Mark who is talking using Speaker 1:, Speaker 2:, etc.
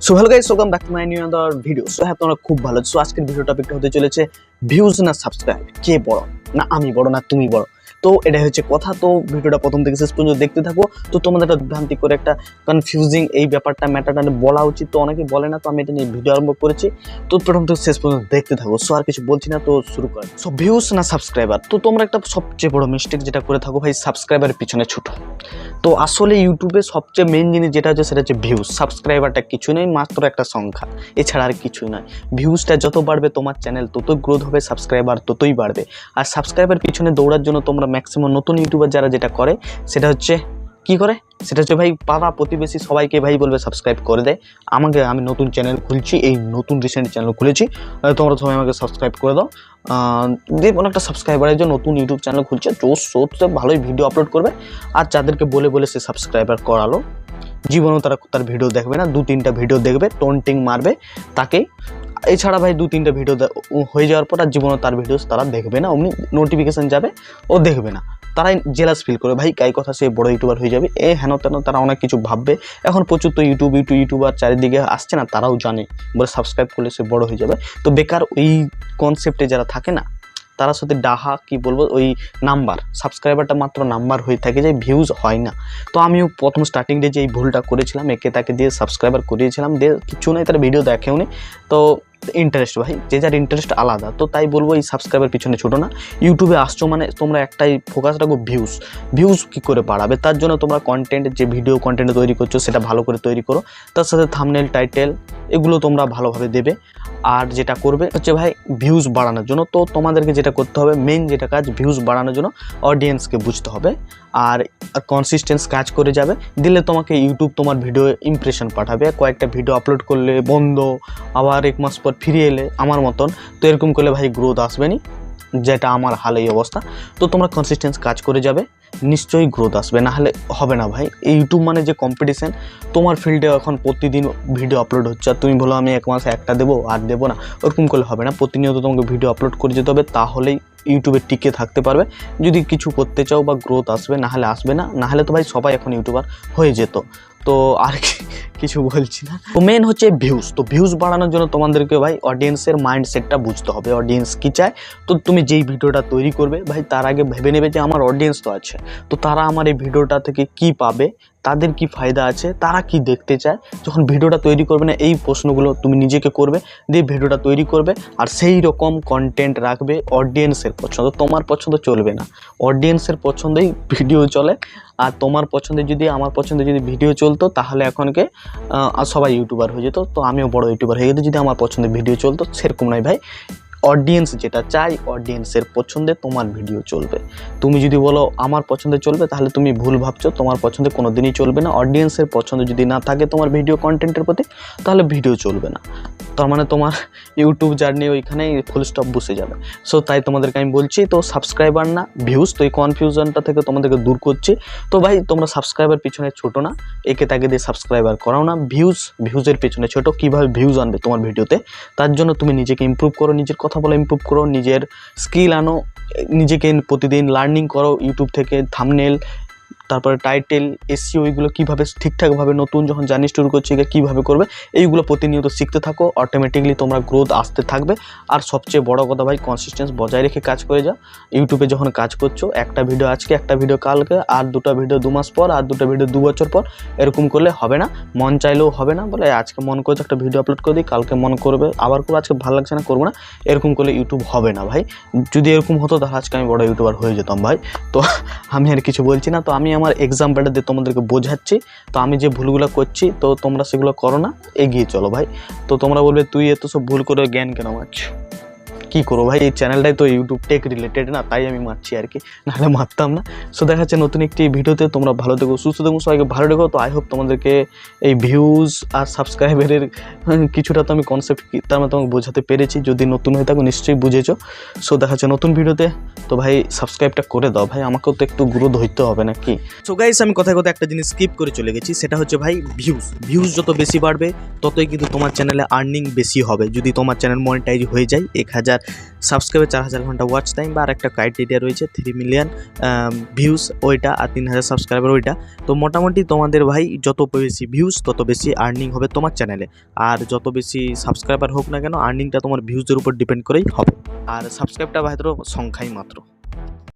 Speaker 1: So hello guys, welcome back to my new other video. So হ্যাঁ, তোমরা খুব ভালো আছো। আজকের ভিডিও টপিকটা হতে চলেছে ভিউজ না সাবস্ক্রাইব, কে বড়, না আমি বড় না তুমি বড়। তো এটাই হচ্ছে কথা। তো ভিডিওটা প্রথম থেকে শেষ পর্যন্ত দেখতে থাকো। তো তোমাদের একটা ভ্রান্তি করে একটা কনফিউজিং এই ব্যাপারটা ম্যাটারটা বলা উচিত, তো অনেকে বলে না। তো আমি এটা নিয়ে ভিডিও আরম্ভ করেছি, তো প্রথম থেকে শেষ পর্যন্ত দেখতে থাকো। সো আর কিছু বলছি না, তো শুরু কর। সো ভিউজ না সাবস্ক্রাইবার, তো তোমরা একটা সবচেয়ে বড় মিস্টেক যেটা করে থাকো ভাই, সাবস্ক্রাইবারের পিছনে ছুটো। তো আসলে ইউটিউবে সবচেয়ে মেইন জিনিস যেটা হচ্ছে সেটা হচ্ছে ভিউজ। সাবস্ক্রাইবারটা কিছু নেই, মাত্র একটা সংখ্যা, এছাড়া আর কিছুই নয়। ভিউজটা যত বাড়বে তোমার চ্যানেল ততই গ্রোথ হবে, সাবস্ক্রাইবার ততই বাড়বে। আর সাবস্ক্রাইবার পিছনে দৌড়ার জন্য তোমরা ম্যাক্সিমাম নতুন ইউটিউবার যারা যেটা করে সেটা হচ্ছে কী করে, সেটা হচ্ছে ভাই পাড়া প্রতিবেশী সবাইকে ভাই বলবে সাবস্ক্রাইব করে দেয়। আমি নতুন চ্যানেল খুলছি, এই নতুন রিসেন্ট চ্যানেল খুলেছি, তোমরা সবাই আমাকে সাবস্ক্রাইব করে দাও। দিয়ে অনেকটা সাবস্ক্রাইবারের জন্য নতুন ইউটিউব চ্যানেল খুলছে, জোর ভালোই ভিডিও আপলোড করবে। আর যাদেরকে বলে বলে সে সাবস্ক্রাইবার করালো, জীবনেও তার ভিডিও দেখবে না, 2-3টা ভিডিও দেখবে, টোনটিং মারবে তাকে। এছাড়া ভাই 2-3টা ভিডিও হয়ে যাওয়ার পর আর জীবনে তার ভিডিও তারা দেখবে না, অমনি নোটিফিকেশান যাবে, ও দেখবে না। তারাই জেলাস ফিল করে, ভাই কাই কথা সে বড় ইউটিউবার হয়ে যাবে, হেন তেন তারা অনেক কিছু ভাববে। এখন প্রচুর তো ইউটিউবার চারিদিকে আসছে না, তারাও জানে বলে সাবস্ক্রাইব করলে সে বড় হয়ে যাবে। তো বেকার ওই কনসেপ্টে যারা থাকে না, তারা সাথে ডাহা কি বলবো, ওই নাম্বার, সাবস্ক্রাইবারটা মাত্র নাম্বার হয়ে থাকে, যে ভিউজ হয় না। তো আমিও প্রথম স্টার্টিং ডে যে এই ভুলটা করেছিলাম, একে তাকে দিয়ে সাবস্ক্রাইবার করিয়েছিলাম, দিয়ে কিছু নেই, তারা ভিডিও দেখেও নি। তো ইন্টারেস্ট ভাই, যে যার ইন্টারেস্ট আলাদা। তো তাই বলবো এই সাবস্ক্রাইবার পিছনে ছোটো না। ইউটিউবে আসছো মানে তোমরা একটাই ফোকাস রাখো, ভিউজ কী করে বাড়াবে। তার জন্য তোমরা কন্টেন্ট, যে ভিডিও কন্টেন্ট তৈরি করছো সেটা ভালো করে তৈরি করো, তার সাথে থাম্বনেল, টাইটেল এগুলো তোমরা ভালোভাবে দেবে। আর যেটা করবে হচ্ছে ভাই ভিউজ বাড়ানোর জন্য, তো তোমাদেরকে যেটা করতে হবে, মেইন যেটা কাজ, ভিউজ বাড়ানোর জন্য অডিয়েন্সকে বুঝতে হবে। আর কনসিস্টেন্স কাজ করে যাবে, দিলে তোমাকে ইউটিউব তোমার ভিডিও ইমপ্রেশন পাঠাবে। কয়েকটা ভিডিও আপলোড করলে বন্ধ, আবার 1 মাস পর ফিরে এলে আমার মতন, তো এরকম করলে ভাই গ্রোথ আসবে না, যেটা আমার হাল এই অবস্থা। তো তোমরা কনসিস্টেন্স কাজ করে যাবে, নিশ্চয়ই গ্রোথ আসবে, না হলে হবে না ভাই। ইউটিউব মানে যে কম্পিটিশান, তোমার ফিল্ডে এখন প্রতিদিন ভিডিও আপলোড হচ্ছে, আর তুমি বলো আমি 1 মাসে একটা দেবো আর দেবো না, ওরকম করলে হবে না। প্রতিনিয়ত তোমাকে ভিডিও আপলোড করে যেতে হবে, তাহলেই ইউটিউবে টিকে থাকতে পারবে। যদি কিছু করতে চাও বা গ্রোথ আসবে, না হলে আসবে না। না হলে তো ভাই সবাই এখন ইউটিউবার হয়ে যেত। তো আর কিছু বলছি না। তো মেন হচ্ছে ভিউজ। তো ভিউজ বাড়ানোর জন্য তোমাদেরকে ভাই অডিয়েন্সের মাইন্ডসেটটা বুঝতে হবে, অডিয়েন্স কী চায়। তো তুমি যেই ভিডিওটা তৈরি করবে ভাই, তার আগে ভেবে নেবে যে আমার অডিয়েন্স তো আছে, তো তারা আমার এই ভিডিওটা থেকে কি পাবে, তাদের কি ফায়দা আছে, তারা কি দেখতে চায়। যখন ভিডিওটা তৈরি করবে না, এই প্রশ্নগুলো তুমি নিজেকে করবে, দিয়ে ভিডিওটা তৈরি করবে। আর সেই রকম কন্টেন্ট রাখবে অডিয়েন্সের পছন্দ, তোমার পছন্দ চলবে না, অডিয়েন্সের পছন্দই ভিডিও চলে। আর তোমার পছন্দে যদি, আমার পছন্দে যদি ভিডিও চলতো, তাহলে এখনকে সবাই ইউটিউবার হয়ে যেত। তো আমিও বড় ইউটিউবার হয়ে যেত যদি আমার পছন্দের ভিডিও চলতো। সেরকম নয় ভাই, অডিয়েন্স যেটা চাই, অডিয়েন্সের পছন্দে তোমার ভিডিও চলবে। তুমি যদি বলো আমার পছন্দে চলবে, তাহলে তুমি ভুল ভাবছো, তোমার পছন্দে কোনো দিনই চলবে না। অডিয়েন্সের পছন্দ যদি না থাকে তোমার ভিডিও কন্টেন্টের প্রতি, তাহলে ভিডিও চলবে না। তার মানে তোমার ইউটিউব জার্নি ওইখানেই ফুল স্টপ বসে যাবে। সো তাই তোমাদেরকে আমি বলছি, তো সাবস্ক্রাইবার না ভিউজ, তো এই কনফিউশনটা থেকে তোমাদেরকে দূর করছি। তো ভাই তোমরা সাবস্ক্রাইবার পিছনে ছোটো না, একে তাকে দিয়ে সাবস্ক্রাইবার করাও না, ভিউজের পিছনে ছোটো। কীভাবে ভিউজ আনবে তোমার ভিডিওতে, তার জন্য তুমি নিজেকে ইমপ্রুভ করো, নিজের কথা বলে ইমপ্রুভ করো, নিজের স্কিল আনো, নিজেকে প্রতিদিন লার্নিং করো ইউটিউব থেকে। থাম্বনেল, তারপরে টাইটেল, এসইও, এগুলো কীভাবে ঠিকঠাকভাবে নতুন যখন জার্নি শুরু করছে কীভাবে করবে, এইগুলো প্রতিনিয়ত শিখতে থাকো। অটোমেটিকলি তোমরা গ্রোথ আসতে থাকবে। আর সবচেয়ে বড় কথা ভাই, কনসিস্টেন্স বজায় রেখে কাজ করে যাও। ইউটিউবে যখন কাজ করছো, একটা ভিডিও আজকে, একটা ভিডিও কালকে, আর 2টা ভিডিও 2 মাস পর, আর 2টা ভিডিও 2 বছর পর, এরকম করলে হবে না। মন চাইলেও হবে না, বলে আজকে মন করছে একটা ভিডিও আপলোড করে দিই, কালকে মন করবে আবার করবো, আজকে ভালো লাগছে না করবো না, এরকম করলে ইউটিউব হবে না ভাই। যদি এরকম হতো তাহলে আজকে আমি বড় ইউটিউবার হয়ে যেতাম ভাই। তো আমি আর কিছু বলছি না, তো আমি আমার এক্সাম্পলটা দিয়ে তোমাদেরকে বোঝাচ্ছি। তো আমি যে ভুলগুলো করছি, তো তোমরা সেগুলো করো না, এগিয়ে চলো ভাই। তো তোমরা বলবে তুই এত সব ভুল করে জ্ঞান কেন মারছো, কী করো ভাই, এই চ্যানেলটাই তো ইউটিউব টেক রিলেটেড না, তাই আমি মারছি আর কি, নাহলে মারতাম না। সো দেখা যাচ্ছে নতুন একটি ভিডিওতে। তোমরা ভালো থেকো, সুস্থ থেকো, সবাইকে ভালো রেখো। তো আই হোপ তোমাদেরকে এই ভিউজ আর সাবস্ক্রাইবারের কিছুটা তো আমি কনসেপ্ট তার মধ্যে তোমাকে বোঝাতে পেরেছি। যদি নতুন হয়ে থাকো নিশ্চয়ই বুঝেছো। সো দেখা যাচ্ছে নতুন ভিডিওতে। তো ভাই সাবস্ক্রাইবটা করে দাও ভাই, আমাকেও তো একটু গ্রোথ হইতে হবে নাকি। সো গাইস, আমি কথায় কথা একটা জিনিস স্কিপ করে চলে গেছি, সেটা হচ্ছে ভাই ভিউজ যত বেশি বাড়বে, ততই কিন্তু তোমার চ্যানেলে আর্নিং বেশি হবে। যদি তোমার চ্যানেল মনিটাইজ হয়ে যায়, 1000 সাবস্ক্রাইবার, 4000 ঘন্টা ওয়াচ টাইম, বা আর একটা ক্রাইটেরিয়া রয়েছে 3 মিলিয়ন ভিউজ ওইটা, আর 3000 সাবস্ক্রাইবার ওইটা। তো মোটামুটি তোমাদের ভাই যত বেশি ভিউজ তত বেশি আর্নিং হবে তোমার চ্যানেলে, আর যত বেশি সাবস্ক্রাইবার হোক না কেন আর্নিংটা তোমার ভিউজের উপর ডিপেন্ড করেই হবে। আর সাবস্ক্রাইবটা ভাই ধরো সংখ্যাই মাত্র।